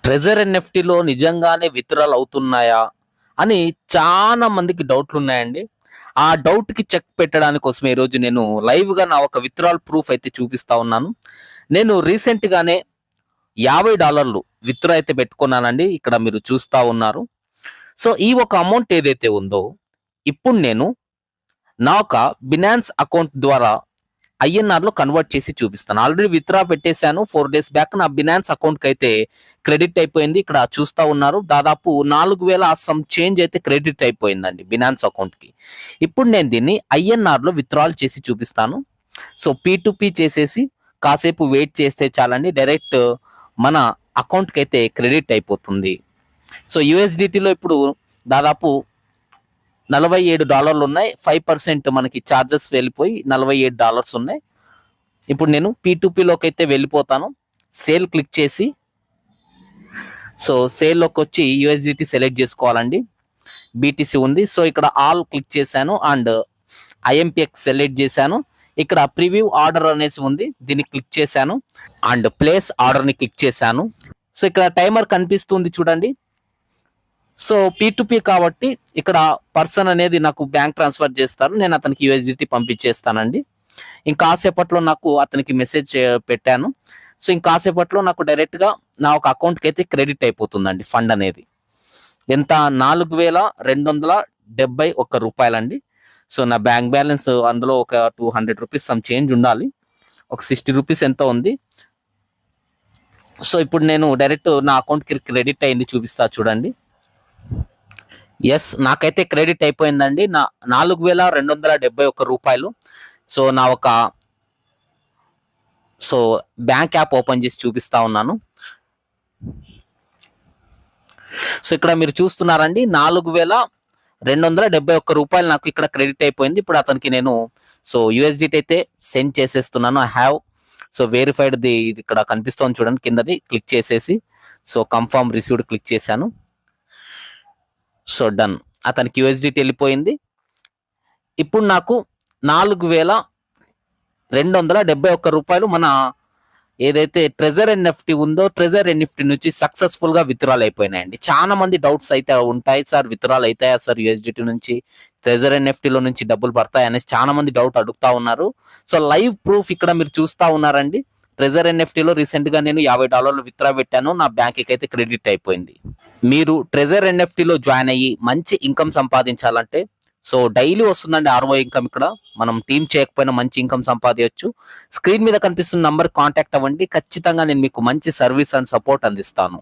Treasure ఎన్ఎఫ్టీలో నిజంగానే withdrawal అవుతున్నాయా అని చాలా మందికి డౌట్లు ఉన్నాయండి. ఆ డౌట్ కి చెక్ పెట్టడానికి కోసమే ఈరోజు నేను లైవ్ గా నా ఒక విత్డ్రాల్ ప్రూఫ్ అయితే చూపిస్తా ఉన్నాను. నేను రీసెంట్ గానే $50 విత్డ్రా అయితే పెట్టుకున్నానండి. ఇక్కడ మీరు చూస్తా ఉన్నారు. సో ఈ ఒక అమౌంట్ ఏదైతే ఉందో ఇప్పుడు నేను నా ఒక బినాన్స్ అకౌంట్ ద్వారా ఐఎన్ఆర్ లో కన్వర్ట్ చేసి చూపిస్తాను. ఆల్రెడీ విత్డ్రా పెట్టేశాను 4 డేస్ బ్యాక్. నా బినాన్స్ అకౌంట్ కి అయితే క్రెడిట్ అయిపోయింది. ఇక్కడ చూస్తా ఉన్నారు, దాదాపు 4000 సమ్ చేంజ్ అయితే క్రెడిట్ అయిపోయిందండి బినాన్స్ అకౌంట్ కి. ఇప్పుడు నేను దీన్ని ఐఎన్ఆర్ లో విత్డ్రాల్ చేసి చూపిస్తాను. సో P2P చేసేసి కాసేపు వెయిట్ చేస్తే చాలండి, డైరెక్ట్ మన అకౌంట్ కి అయితే క్రెడిట్ అయిపోతుంది. సో యూఎస్డిటీలో ఇప్పుడు దాదాపు $47 ఉన్నాయి. 5% మనకి ఛార్జెస్ వెళ్ళిపోయి $48 ఉన్నాయి. ఇప్పుడు నేను P2P లోకి అయితే వెళ్ళిపోతాను. సేల్ క్లిక్ చేసి సో సేల్ లోకి వచ్చి యూఎస్డిటీ సెలెక్ట్ చేసుకోవాలండి. BTC ఉంది. సో ఇక్కడ ఆల్ క్లిక్ చేశాను అండ్ IMPX సెలెక్ట్ చేశాను. ఇక్కడ ప్రివ్యూ ఆర్డర్ అనేసి ఉంది, దీన్ని క్లిక్ చేశాను అండ్ ప్లేస్ ఆర్డర్ ని క్లిక్ చేశాను. సో ఇక్కడ టైమర్ కనిపిస్తుంది చూడండి. సో P2P కాబట్టి ఇక్కడ పర్సన్ అనేది నాకు బ్యాంక్ ట్రాన్స్ఫర్ చేస్తారు, నేను అతనికి యూఎస్డిటీ పంపించేస్తానండి. ఇంకాసేపట్లో నాకు అతనికి మెసేజ్ పెట్టాను. సో ఇంకాసేపట్లో నాకు డైరెక్ట్ గా నా ఒక అకౌంట్కి అయితే క్రెడిట్ అయిపోతుందండి ఫండ్ అనేది. ఎంత? $4271 అండి. సో నా బ్యాంక్ బ్యాలెన్స్ అందులో ఒక 200 రూపీస్ సమ్ చేంజ్ ఉండాలి, ఒక 60 రూపీస్ ఎంత ఉంది. సో ఇప్పుడు నేను డైరెక్ట్ నా అకౌంట్కి క్రెడిట్ అయింది, చూపిస్తా చూడండి. ఎస్, నాకైతే క్రెడిట్ అయిపోయిందండి నా $4271. సో నా ఒక బ్యాంక్ యాప్ ఓపెన్ చేసి చూపిస్తా ఉన్నాను. సో ఇక్కడ మీరు చూస్తున్నారండి, $4271 నాకు ఇక్కడ క్రెడిట్ అయిపోయింది. ఇప్పుడు అతనికి నేను యూఎస్డిటీ అయితే సెండ్ చేసేస్తున్నాను. ఐ హ్యావ్ వెరిఫైడ్ ది, ఇది ఇక్కడ కనిపిస్తోంది చూడండి కిందది, క్లిక్ చేసేసి కన్ఫర్మ్ రిసీవ్డ్ క్లిక్ చేశాను. సో డన్, అతనికి యూఎస్డిటీ వెళ్ళిపోయింది. ఇప్పుడు నాకు $4271 మన ఏదైతే ట్రెజర్ ఎన్ఎఫ్టీ ఉందో ట్రెజర్ ఎన్ఎఫ్టీ నుంచి సక్సెస్ఫుల్ గా విత్డ్రాల్ అయిపోయినాయండి. చాలా మంది డౌట్స్ అయితే ఉంటాయి, సార్ విత్డ్రాల్ అవుతాయా సార్ యూఎస్డిటీ నుంచి, ట్రెజర్ ఎన్ఎఫ్టీలో నుంచి డబ్బులు పడతాయి అనేసి చాలా మంది డౌట్ అడుగుతా ఉన్నారు. సో లైవ్ ప్రూఫ్ ఇక్కడ మీరు చూస్తా ఉన్నారండి. ట్రెజర్ ఎన్ఎఫ్టీలో రీసెంట్ గా నేను $50 విత్డ్రా పెట్టాను, నా బ్యాంక్ కి అయితే క్రెడిట్ అయిపోయింది. మీరు ట్రెజర్ ఎన్ఎఫ్టీలో జాయిన్ అయ్యి మంచి ఇన్కమ్ సంపాదించాలంటే డైలీ వస్తుందండి ROI ఇన్కమ్. ఇక్కడ మనం టీం చేయకపోయినా మంచి ఇన్కమ్ సంపాదించవచ్చు. స్క్రీన్ మీద కనిపిస్తున్న నంబర్ కాంటాక్ట్ అవ్వండి, ఖచ్చితంగా నేను మీకు మంచి సర్వీస్ అండ్ సపోర్ట్ అందిస్తాను.